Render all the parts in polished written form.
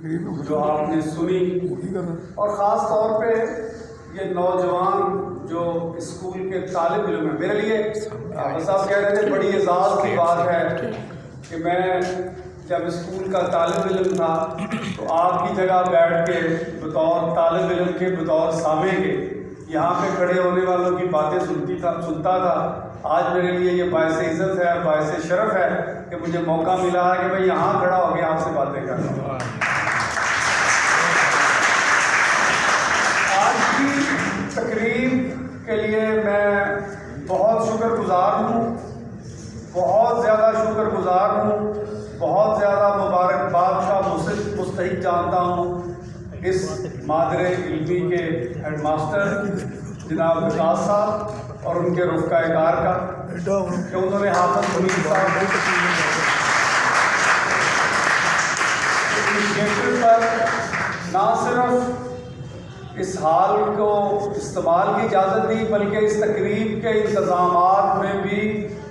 جو آپ نے سنی، اور خاص طور پہ یہ نوجوان جو اسکول کے طالب علم ہیں، میرے لیے صاحب کہہ رہے تھے بڑی اعزاز کی بات ہے کہ میں جب اسکول کا طالب علم تھا تو آپ کی جگہ بیٹھ کے بطور طالب علم کے، بطور سامع کے یہاں پہ کھڑے ہونے والوں کی باتیں سنتا تھا۔ آج میرے لیے یہ باعث عزت ہے، باعث شرف ہے کہ مجھے موقع ملا ہے کہ میں یہاں کھڑا ہو کے آپ سے باتیں کر رہا ہوں۔ آج کی تقریب کے لیے میں بہت شکر گزار ہوں، بہت زیادہ شکر گزار ہوں، بہت زیادہ مبارکباد کا مستحق جانتا ہوں اس مادر علمی کے ہیڈ ماسٹر جناب وکاس صاحب اور ان کے رفقا کار کا کہ انہوں نے حافظ حمید صاحب پر نہ صرف اس حال کو استعمال کی اجازت دی بلکہ اس تقریب کے انتظامات میں بھی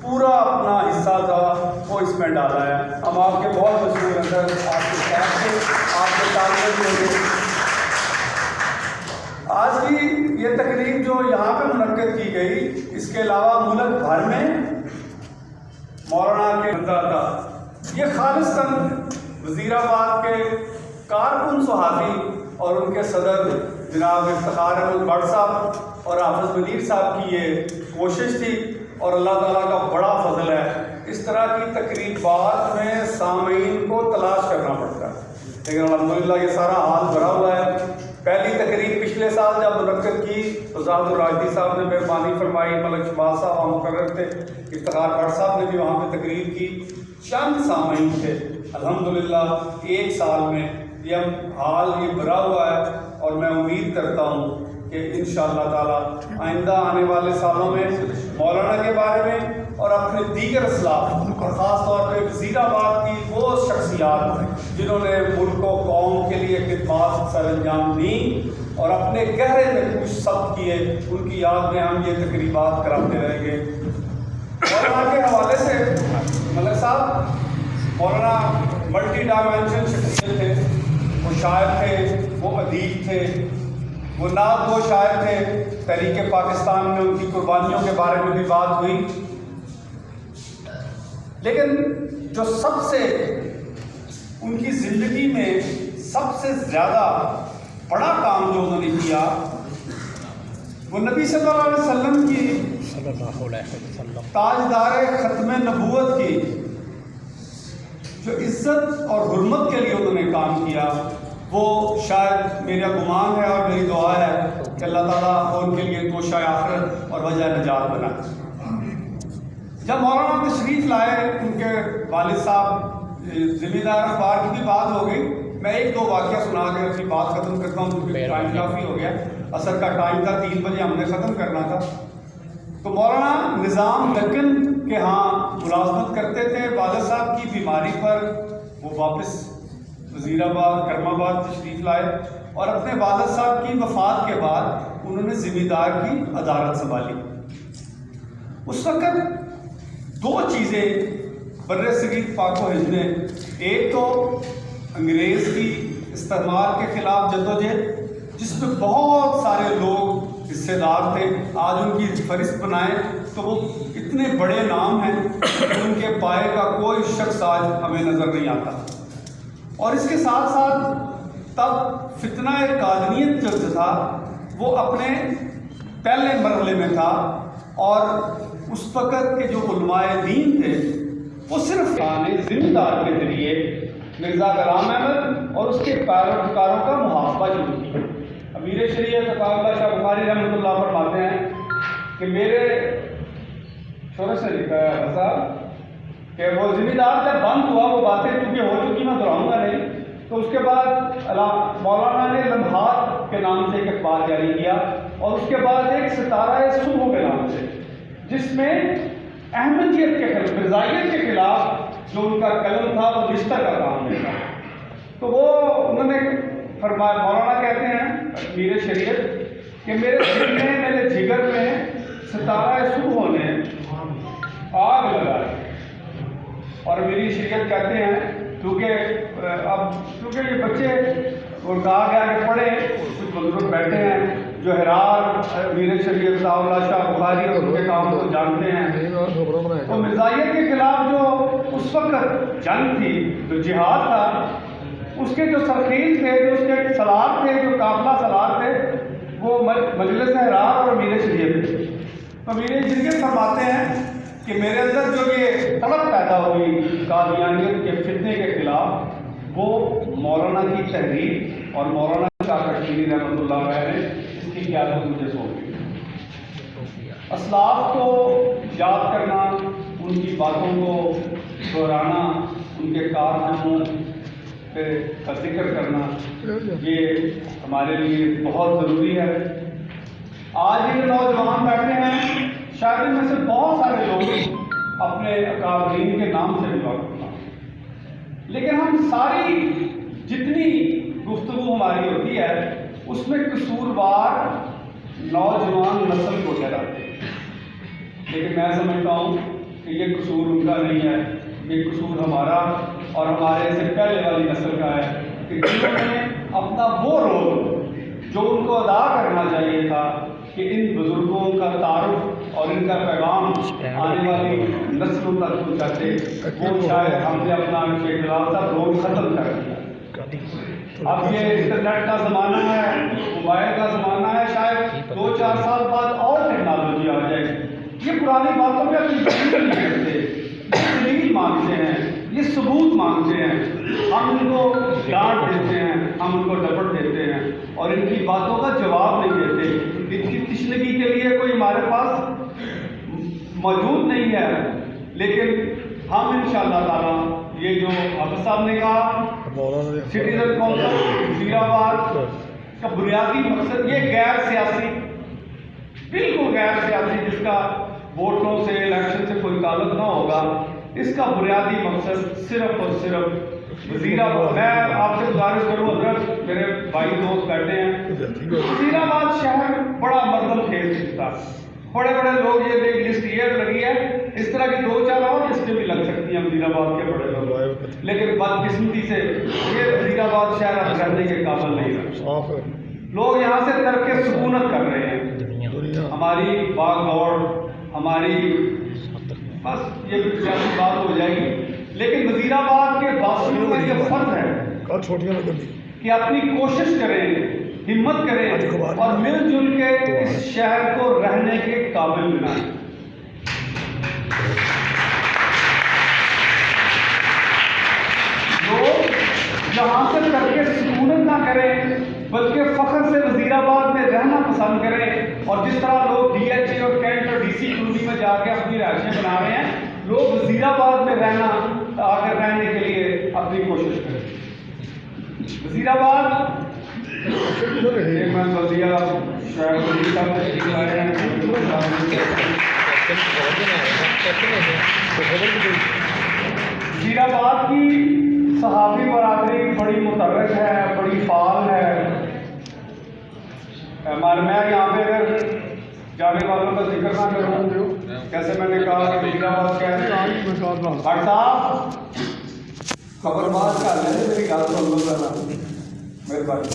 پورا اپنا حصہ تھا وہ اس میں ڈالا ہے۔ ہم آپ کے بہت مشہور ہیں سر، آپ کے ساتھ سے آپ کے طالب علم۔ آج کی یہ تقریب جو یہاں پہ منعقد کی گئی، اس کے علاوہ ملک بھر میں مولانا کے بندہ تھا، یہ خالصتاً وزیر آباد کے کارکن صحافی اور ان کے صدر جناب افتخار احمد بٹ صاحب اور حافظ منیر صاحب کی یہ کوشش تھی، اور اللہ تعالیٰ کا بڑا فضل ہے۔ اس طرح کی تقریبات میں سامعین کو تلاش کرنا پڑتا ہے، لیکن الحمدللہ یہ سارا حال بھرا ہوا ہے۔ پہلی تقریب پچھلے سال جب منعقد کی تو زاہد الراشدی صاحب نے مہربانی فرمائی، ملک شباز صاحب وہاں مقرر تھے، افتخار بٹ صاحب نے بھی وہاں پہ تقریر کی، چند سامعین تھے۔ الحمدللہ ایک سال میں یہ حال یہ بھرا ہوا ہے، اور میں امید کرتا ہوں کہ انشاءاللہ تعالی آئندہ آنے والے سالوں میں مولانا کے بارے میں اور اپنے دیگر اسلاف اور خاص طور پہ وزیر آباد کی وہ شخصیات جنہوں نے ملک و قوم کے لیے خدمات سر انجام دیں اور اپنے گہرے میں کچھ ثبت کیے، ان کی یاد میں ہم یہ تقریبات کراتے رہیں گے۔ مولانا کے حوالے سے ملک صاحب مولانا ملٹی ڈائمینشن شخصیت تھے، وہ شاعر تھے، وہ ادیب تھے، وہ نعت گو شاعر تھے۔ تحریک پاکستان میں ان کی قربانیوں کے بارے میں بھی بات ہوئی، لیکن جو سب سے ان کی زندگی میں سب سے زیادہ بڑا کام جو انہوں نے کیا وہ نبی صلی اللہ علیہ وسلم کی تاجدار ختم نبوت کی جو عزت اور حرمت کے لیے انہوں نے کام کیا، وہ شاید میرا گمان ہے اور میری دعا ہے کہ اللہ تعالیٰ ان کے لیے گوشہ آخرت اور وجہ نجات بنا۔ جب مولانا تشریف لائے، ان کے والد صاحب ذمہ دار اخبار کی بھی بات ہو گئی، میں ایک دو واقعہ سنا کے اپنی بات ختم کرتا ہوں کیونکہ ٹائم کافی ہو گیا، عصر کا ٹائم تھا، 3 بجے ہم نے ختم کرنا تھا۔ تو مولانا نظام دکن کے ہاں ملازمت کرتے تھے، والد صاحب کی بیماری پر وہ واپس وزیر آباد کرم آباد تشریف لائے، اور اپنے والد صاحب کی وفات کے بعد انہوں نے ذمہ دار کی عدالت سنبھالی۔ اس وقت 2 چیزیں بر صغیر پاک و ہند نے، ایک تو انگریز کی استعمار کے خلاف جدوجہد جس میں بہت سارے لوگ حصے دار تھے، آج ان کی فہرست بنائیں تو وہ اتنے بڑے نام ہیں ان کے پائے کا کوئی شخص آج ہمیں نظر نہیں آتا، اور اس کے ساتھ ساتھ تب فتنہ قادریت جو تھا وہ اپنے پہلے مرحلے میں تھا، اور اس وقت کے جو علماء دین تھے وہ صرف ذمہ دار کے ذریعے مرزا غلام احمد اور اس کے پیروکاروں کا محاسبہ شروع کیا۔ امیر شریعت عطا اللہ شاہ بخاری رحمۃ اللہ فرماتے ہیں کہ میرے شورش سے لکھا ہے صاحب کہ وہ ذمہ دار جب بند ہوا، وہ باتیں چونکہ ہو چکی میں دہراؤں گا نہیں، تو اس کے بعد مولانا نے لمحات کے نام سے ایک اخبار جاری کیا، اور اس کے بعد ایک ستارہ صبح کے نام سے، جس میں احمدیت کے خلاف، مرزائیت کے خلاف جو ان کا قلم تھا وہ رشتہ کا کام نہیں تھا۔ تو وہ انہوں نے فرمایا، مولانا کہتے ہیں امیر شریعت کہ میرے دل میں، میرے جگر میں ستارہ صبح نے آگ لگائی، اور میری شریعت کہتے ہیں کیونکہ اب کیونکہ یہ بچے اور کہا گیا کہ پڑھیں، کچھ بزرگ بیٹھے ہیں جو حرار میر شریعت اللہ شاہ بخاری اور ان کے کام کو جانتے ہیں. تو مرزائیت کے خلاف جو اس وقت جنگ تھی، جو جہاد تھا، اس کے جو سرخیل تھے، جو اس کے سلار تھے، جو قافلہ سلار تھے، وہ مجلس حرار اور امیر شریعت تھے. تو امیر شریعت فرماتے ہیں کہ میرے اندر جو یہ طلب پیدا ہوئی قادیانیت کے فتنے کے خلاف، وہ مولانا کی تحریر اور مولانا شاہ کشمیری رحمۃ اللہ علیہ نے اس کی قیادت مجھے سونپی. اسلاف کو یاد کرنا، ان کی باتوں کو دہرانا، ان کے کارناموں کا ذکر کرنا، یہ ہمارے لیے بہت ضروری ہے. آج یہ نوجوان بیٹھے ہیں، شاید ان میں سے بہت سارے لوگ اپنے اکابرین کے نام سے بھی واقف ہیں، لیکن ہم ساری جتنی گفتگو ہماری ہوتی ہے اس میں قصوروار نوجوان نسل کو ٹھہراتے ہیں. لیکن میں سمجھتا ہوں کہ یہ قصور ان کا نہیں ہے، یہ قصور ہمارا اور ہمارے سے پہلے والی نسل کا ہے کہ جنہوں نے اپنا وہ رول جو ان کو ادا کرنا چاہیے تھا کہ ان بزرگوں کا تعارف اور ان کا پیغام آنے والی نسلوں تک پہنچاتے، وہ شاید ہم نے اپنا شیخ جلال صاحب رول ختم کر دیا. اب یہ انٹرنیٹ کا زمانہ ہے، موبائل کا زمانہ ہے، شاید 2-4 سال بعد اور ٹیکنالوجی آ جائے گی. یہ پرانی باتوں پہ اپنی دلیل نہیں کرتے، یہ دلیل مانگتے ہیں، یہ ثبوت مانگتے ہیں. ہم ان کو ڈانٹ دیتے ہیں، ہم ان کو ڈپٹ دیتے ہیں اور ان کی باتوں کا جواب نہیں دیتے. ان کی تشنگی کے لیے کوئی ہمارے پاس موجود نہیں ہے. لیکن ہم انشاءاللہ تعالیٰ یہ جو حافظ صاحب نے کہا سٹیزن کونسل وزیر آباد کا بنیادی مقصد یہ غیر سیاسی، بالکل غیر سیاسی، جس کا ووٹوں سے الیکشن سے کوئی تعلق نہ ہوگا، اس کا بنیادی مقصد صرف اور صرف وزیر آباد. میں آپ سے گزارش کروں، حضرت میرے بھائی دوست بیٹھے ہیں، وزیر آباد شہر بڑا مردم خیز دکھتا، بڑے بڑے لوگ، یہ لسٹ یہ لگی ہے، اس طرح کی 2-4 اور لسٹیں بھی لگ سکتی ہیں وزیر آباد کے بڑے لوگ، لیکن بدقسمتی سے یہ وزیر آباد شہر اب رہنے کے قابل نہیں ہے. لوگ یہاں سے ترک سکونت کر رہے ہیں. ہماری باغ دوڑ، ہماری بس یہ بھی سیاسی بات ہو جائے گی، لیکن وزیر آباد کے باشندوں کا یہ فرض ہے کہ اپنی کوشش کریں، ہمت کریں اور مل جل کے اس شہر کو رہنے کے قابل بنائیں. لوگ یہاں سے ترک سکونت نہ کریں بلکہ فخر سے وزیر آباد میں رہنا پسند کریں. اور جس طرح لوگ ڈی ایچ اے اور کینٹ اور ڈی سی کالونی میں جا کے اپنی رہائشیں بنا رہے ہیں، لوگ وزیر آباد میں رہنا آ کر رہنے کے لیے اپنی کوشش کریں. وزیر آباد وزیر آباد کی صحافی برادری بڑی متحرک ہے، بڑی فعال ہے. میں یہاں پہ اگر جانے والوں کا ذکر نہ کروں، کیسے میں نے کہا کہ وزیر آباد کیا ہے، بھٹ صاحب خبر بات کا ہے، میری گل سن لو ذرا مہربانی.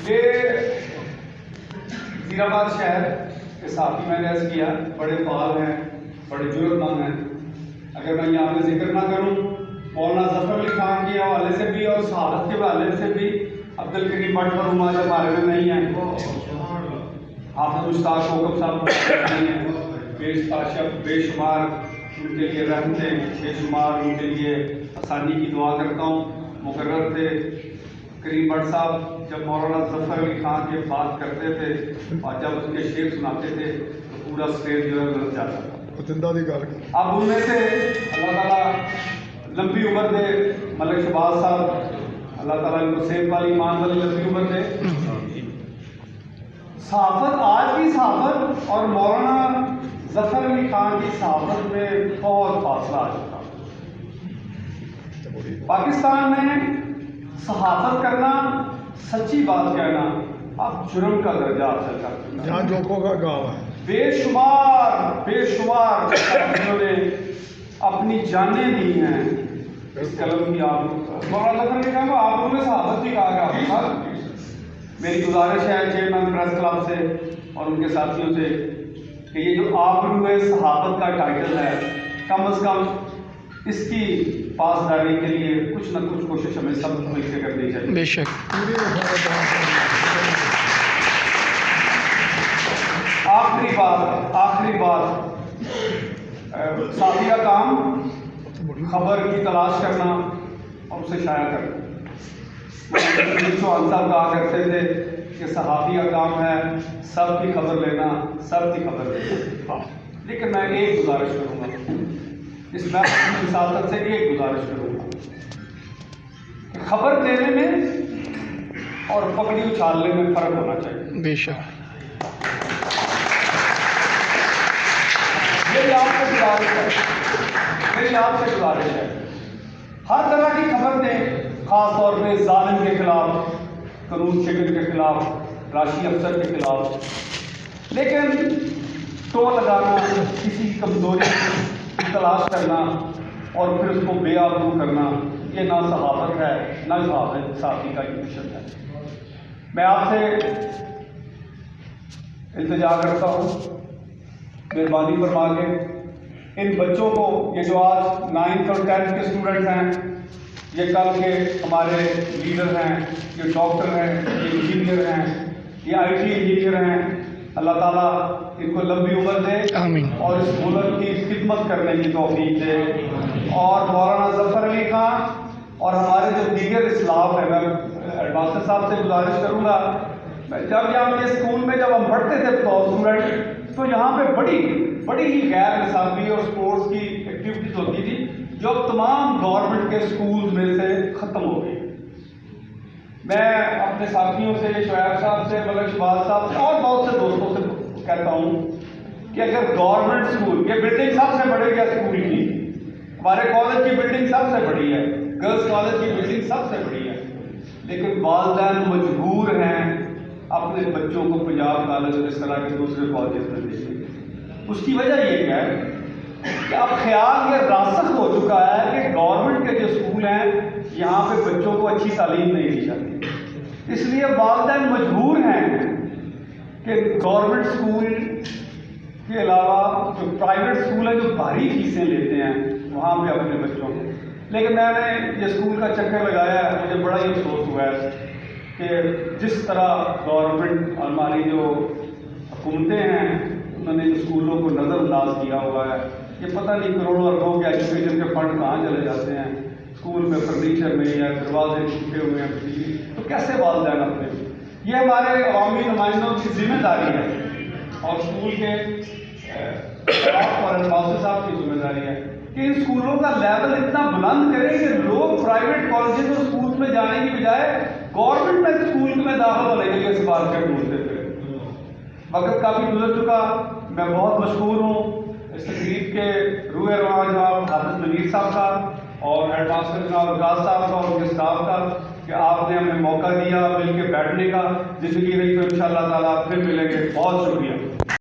یہ وزیر آباد شہر کے صحافی میں نے عرض کیا بڑے فعال ہیں، بڑے جرأت مند ہیں. اگر میں یہاں پہ ذکر نہ کروں مولانا ظفر علی خان کے حوالے سے بھی اور صحافت کے حوالے سے بھی، عبد الکریم بٹ مرحوما جب ہمارے میں نہیں ہیں، حافظ مشتاق کوکب صاحب نہیں ہیں، بے شمار ان کے لیے رحمتیں، بے شمار ان کے لیے آسانی کی دعا کرتا ہوں. مقرر تھے کریم بٹ صاحب، جب مولانا ظفر علی خان کے بات کرتے تھے اور جب اس کے شعر سناتے تھے تو پورا اسٹیج جو ہے گرد جاتا تھا. اب ان میں سے اللہ تعالیٰ لمبی عمر دے ملک شہباز صاحب، اللہ تعالیٰ ان کو صحت والی ایمان والی لمبی عمر دے. صحافت، آج کی صحافت اور مولانا ظفر علی خان کی صحافت میں بہت فاصلہ آ چکا. پاکستان میں صحافت کرنا، سچی بات کہنا اب جرم کا درجہ حاصل کر چکا ہے. یہاں جوکوں کا گاؤں ہے. بے شمار صحافیوں نے اپنی جانیں دی ہیں اس قلم کی آگ مولانا ظفر علی خان کو آپ لوگوں نے صحافت بھی کہا گیا آپ صاحب. میری گزارش ہے چیئرمین پریس کلب سے اور ان کے ساتھیوں سے کہ یہ جو آبرو صحافت کا ٹائٹل ہے کم از کم اس کی پاسداری کے لیے کچھ نہ کچھ کوشش ہمیں سب مل کے کرنی چاہیے. بے شک. آخری بات صحافی کا کام خبر کی تلاش کرنا اور اسے شائع کرنا. چوہان صاحب کہا کرتے تھے کہ صحافی کا کام ہے سب کی خبر لینا، سب کی خبر لینا. لیکن میں ایک گزارش کروں گا، اس بات کی سعادت سے ایک گزارش کروں گا کہ خبر دینے میں اور پکڑی اچھالنے میں فرق ہونا چاہیے. بے شک. میری آپ سے گزارش ہے ہر طرح کی خبر دیں، خاص طور پہ ظالم کے خلاف، قانون شکن کے خلاف، راشی افسر کے خلاف. لیکن ٹو لگانا، کسی کی کمزوری کی تلاش کرنا اور پھر اس کو بے آبرو کرنا، یہ نہ صحافت ہے نہ صحافی کا مشن ہے. میں آپ سے التجا کرتا ہوں، مہربانی فرما کے ان بچوں کو، یہ جو آج 9th اور 10th کے اسٹوڈنٹس ہیں، یہ کل کے ہمارے لیڈر ہیں، یہ ڈاکٹر ہیں، یہ انجینئر ہیں، یہ آئی ٹی انجینئر ہیں. اللہ تعالیٰ ان کو لمبی عمر دے آمین. اور اس ملک کی خدمت کرنے کی توفیق دے. اور مولانا ظفر علی خان اور ہمارے جو دیگر اسلاف ہیں، میں ہیڈ ماسٹر صاحب سے گزارش کروں گا، جب یہاں کے اسکول میں جب ہم پڑھتے تھے اسٹوڈنٹ، تو یہاں پہ بڑی ہی غیر نصابی اور اسپورٹس کی ایکٹیویٹیز ہوتی تھی جو تمام گورنمنٹ کے اسکولز میں سے ختم ہو گئی. میں اپنے ساتھیوں سے، شعیب صاحب سے، ملک شباز صاحب سے اور بہت سے دوستوں سے کہتا ہوں کہ اگر گورنمنٹ اسکول، یہ بلڈنگ سب سے بڑی ہے اسکول کی، ہمارے کالج کی بلڈنگ سب سے بڑی ہے، گرلس کالج کی بلڈنگ سب سے بڑی ہے، لیکن والدین مجبور ہیں اپنے بچوں کو پنجاب کالج اور اس طرح کے دوسرے کالجز میں بھیجیں. اس کی وجہ یہ ہے کہ اب خیال یہ راسخ ہو چکا ہے کہ گورنمنٹ کے جو اسکول ہیں یہاں پہ بچوں کو اچھی تعلیم نہیں دی جاتی. اس لیے والدین مجبور ہیں کہ گورنمنٹ اسکول کے علاوہ جو پرائیویٹ اسکول ہیں جو بھاری فیسیں لیتے ہیں وہاں پہ اپنے بچوں کو. لیکن میں نے یہ اسکول کا چکر لگایا ہے، مجھے بڑا ہی افسوس ہوا ہے کہ جس طرح گورنمنٹ اور ہماری جو حکومتیں ہیں انہوں نے اسکولوں کو نظر انداز کیا ہوا ہے. یہ پتہ نہیں کروڑوں اربوں کے ایجوکیشن کے فنڈ کہاں چلے جاتے ہیں. اسکول میں فرنیچر نہیں ہے، دروازے ٹوٹے ہوئے ہیں، تو کیسے والدین اپنے. یہ ہمارے عوامی نمائندوں کی ذمہ داری ہے اور اسکول کے اور ماسٹر صاحب کی ذمہ داری ہے کہ ان اسکولوں کا لیول اتنا بلند کریں کہ لوگ پرائیویٹ کالجز اور اسکولس میں جانے کی بجائے گورنمنٹ میں اسکول میں داخل ہونے کے لیے سفارشیں ڈھونڈتے تھے. وقت کافی گزر چکا. میں بہت مشکور ہوں اس تقریب کے روح رواں جناب حافظ منیر صاحب کا اور ہیڈ ماسٹر جناب وقاص صاحب کا اور ان کے اسٹاف کا کہ آپ نے ہمیں موقع دیا مل کے بیٹھنے کا. زندگی رہی تو انشاءاللہ تعالیٰ پھر ملیں گے. بہت شکریہ.